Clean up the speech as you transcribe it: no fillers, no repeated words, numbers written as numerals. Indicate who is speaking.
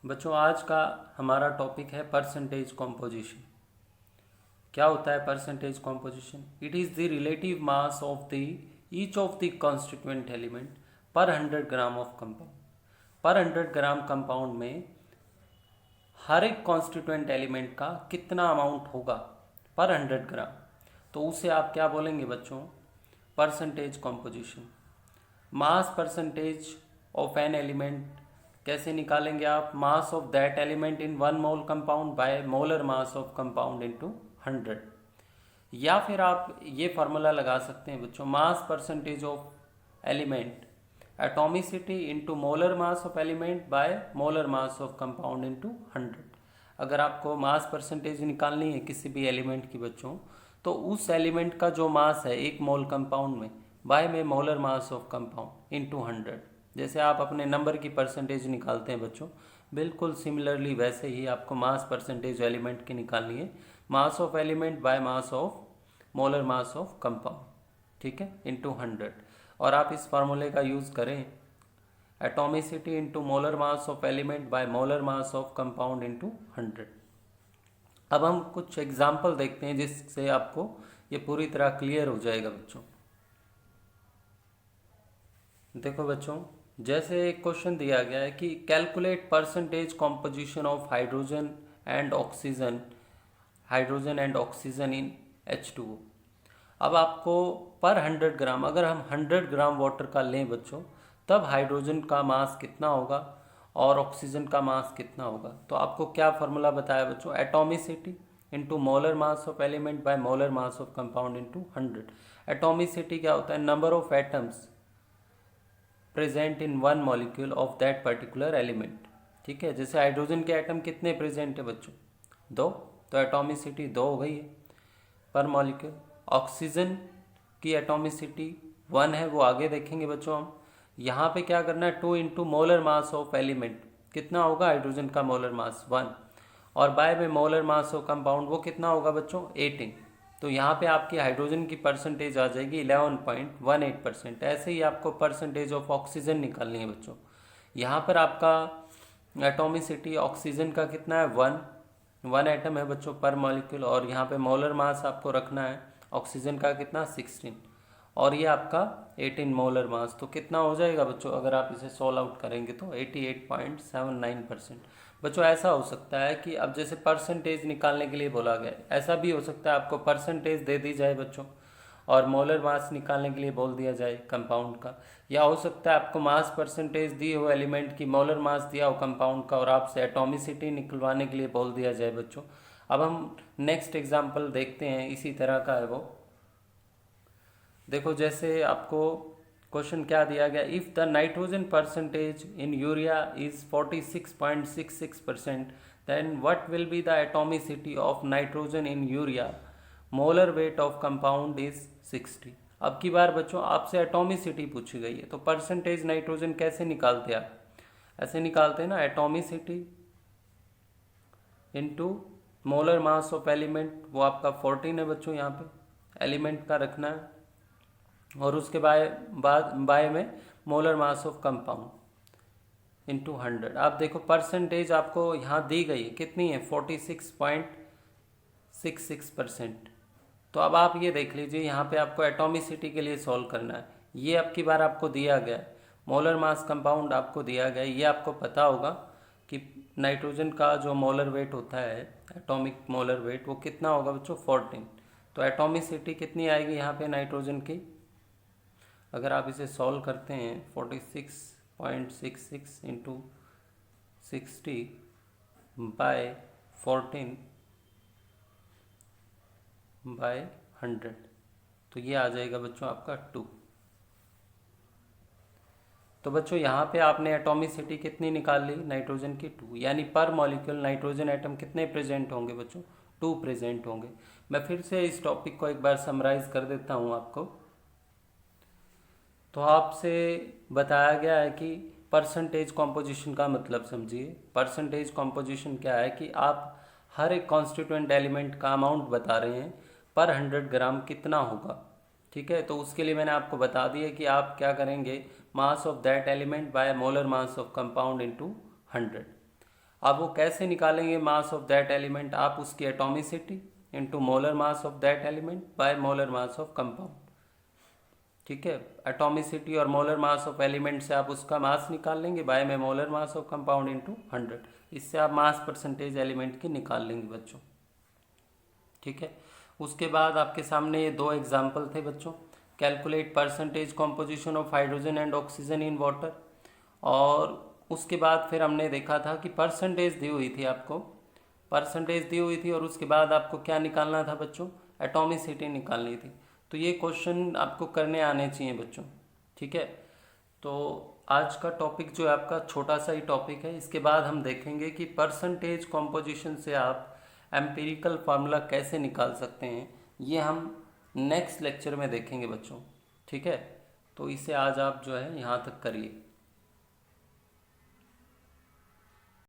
Speaker 1: बच्चों आज का हमारा टॉपिक है परसेंटेज कॉम्पोजिशन। क्या होता है percentage composition? It is the relative mass of the each of the constituent element पर 100 ग्राम ऑफ कंपाउंड। पर 100 ग्राम कंपाउंड में हर एक कॉन्स्टिट्यूएंट एलिमेंट का कितना अमाउंट होगा पर 100 ग्राम, तो उसे आप क्या बोलेंगे बच्चों? Percentage composition. Mass percentage of an element कैसे निकालेंगे आप? Mass of that element in 1 mole compound by molar mass of compound into 100। या फिर आप ये फार्मूला लगा सकते हैं बच्चों, mass percentage of element atomicity into molar mass of element by molar mass of compound into 100। अगर आपको मास परसेंटेज निकालनी है किसी भी एलिमेंट की बच्चों, तो उस एलिमेंट का जो मास है 1 मोल कंपाउंड में बाय में molar mass of compound into 100। जैसे आप अपने नंबर की परसेंटेज निकालते हैं बच्चों, बिल्कुल सिमिलरली वैसे ही आपको मास परसेंटेज एलिमेंट की निकालनी है, mass of element by mass of molar mass of compound, ठीक है, इनटू 100। और आप इस फार्मूले का यूज़ करें atomicity into molar mass of element by molar mass of compound into 100। अब हम कुछ एग्जाम्पल देखते हैं जिससे आपको ये पूरी तरह क्लियर हो जाएगा बच्चों। देखो बच्चों, जैसे एक क्वेश्चन दिया गया है कि calculate percentage composition of hydrogen and oxygen in H2O। अब आपको पर 100 ग्राम, अगर हम 100 ग्राम वाटर का लें बच्चों, तब हाइड्रोजन का मास कितना होगा और ऑक्सीजन का मास कितना होगा? तो आपको क्या फार्मूला बताया बच्चों? Atomicity into molar mass of element by molar mass of compound into 100। Atomicity क्या होता है? Number of atoms present in 1 molecule of that particular element, ठीक है। जैसे हाइड्रोजन के एटम कितने प्रेजेंट है बच्चों? 2, तो एटॉमिसिटी 2 हो गई है पर मॉलिक्यूल। ऑक्सीजन की एटॉमिसिटी 1 है, वो आगे देखेंगे बच्चों हम। यहाँ पे क्या करना है? 2 into molar mass of element, कितना होगा हाइड्रोजन का मोलर मास? 1। और बाय में मोलर मास ऑफ कंपाउंड वो कितना होगा बच्चों? 18। तो यहाँ पे आपकी हाइड्रोजन की परसेंटेज आ जाएगी 11.18%। ऐसे ही आपको परसेंटेज ऑफ ऑक्सीजन निकालनी है बच्चों। यहाँ पर आपका एटॉमिसिटी ऑक्सीजन का कितना है? 1 एटम है बच्चों पर मॉलिक्यूल। और यहाँ पे मोलर मास आपको रखना है ऑक्सीजन का कितना? 16। और ये आपका 18 मोलर मास। तो कितना हो जाएगा बच्चों अगर आप इसे सॉल्व आउट करेंगे? तो 88.79%। बच्चों ऐसा हो सकता है कि अब जैसे परसेंटेज निकालने के लिए बोला गया है, ऐसा भी हो सकता है आपको परसेंटेज दे दी जाए बच्चों और मोलर मास निकालने के लिए बोल दिया जाए कंपाउंड का। या हो सकता है आपको मास परसेंटेज दी हो एलिमेंट की, मोलर मास दिया हो कंपाउंड का और आपसे एटॉमिसिटी निकलवाने के लिए बोल दिया जाए बच्चों। अब हम नेक्स्ट एग्जाम्पल देखते हैं, इसी तरह का है वो। देखो जैसे आपको क्वेश्चन क्या दिया गया, if the nitrogen percentage in urea is 46.66%, then what will be the atomicity of nitrogen in urea? Molar weight of compound is 60। अब की बार बच्चों आपसे एटॉमिसिटी पूछी गई है, तो परसेंटेज नाइट्रोजन कैसे निकालते हैं आप? ऐसे निकालते हैं ना, atomicity into molar mass of element, वो आपका 14 है बच्चों, यहाँ पे एलिमेंट का रखना है। और उसके बाय में molar mass of compound into 100। आप देखो परसेंटेज आपको यहाँ दी गई है, कितनी है? 46.66%। तो अब आप ये देख लीजिए, यहाँ पे आपको एटॉमिसिटी के लिए सॉल्व करना है। ये अब की बार आपको दिया गया है, मोलर मास कंपाउंड आपको दिया गया है। ये आपको पता होगा कि नाइट्रोजन का जो मोलर वेट होता है, एटॉमिक मोलर वेट, वो कितना होगा बच्चों? 14। तो एटॉमिसिटी कितनी आएगी यहाँ पे नाइट्रोजन की? अगर आप इसे सॉल्व करते हैं 46.66 इंटू 60 बाय 14 बाय 100, तो ये आ जाएगा बच्चों आपका 2। तो बच्चों यहाँ पे आपने एटॉमिसिटी कितनी निकाल ली नाइट्रोजन की? 2। यानी पर मॉलिक्यूल नाइट्रोजन एटम कितने प्रेजेंट होंगे बच्चों? 2 प्रेजेंट होंगे। मैं फिर से इस टॉपिक को एक बार समराइज कर देता हूँ आपको। तो आपसे बताया गया है कि परसेंटेज कॉम्पोजिशन का मतलब समझिए। परसेंटेज कॉम्पोजिशन क्या है कि आप हर एक कॉन्स्टिट्यूएंट एलिमेंट का अमाउंट बता रहे हैं पर 100 ग्राम कितना होगा, ठीक है। तो उसके लिए मैंने आपको बता दिया कि आप क्या करेंगे, mass of that element by molar mass of compound into 100। अब वो कैसे निकालेंगे मास ऑफ दैट एलिमेंट, आप उसकी atomicity into molar mass of that element by molar mass of compound. ठीक है, एटॉमिसिटी और मोलर मास ऑफ एलिमेंट से आप उसका मास निकाल लेंगे बाय में molar mass of compound into 100। इससे आप मास परसेंटेज एलिमेंट की निकाल लेंगे बच्चों। ठीक है, उसके बाद आपके सामने ये दो एग्जाम्पल थे बच्चों, calculate percentage composition of hydrogen and oxygen in water. और उसके बाद फिर हमने देखा था कि परसेंटेज दी हुई थी आपको, परसेंटेज दी हुई थी और उसके बाद आपको क्या निकालना था बच्चों, एटॉमिसिटी निकालनी थी। तो ये क्वेश्चन आपको करने आने चाहिए बच्चों। ठीक है, तो आज का टॉपिक जो है आपका छोटा सा ही टॉपिक है। इसके बाद हम देखेंगे कि परसेंटेज कॉम्पोजिशन से आप एम्पिरिकल फार्मूला कैसे निकाल सकते हैं, ये हम नेक्स्ट लेक्चर में देखेंगे बच्चों। ठीक है, तो इसे आज आप जो है यहाँ तक करिए।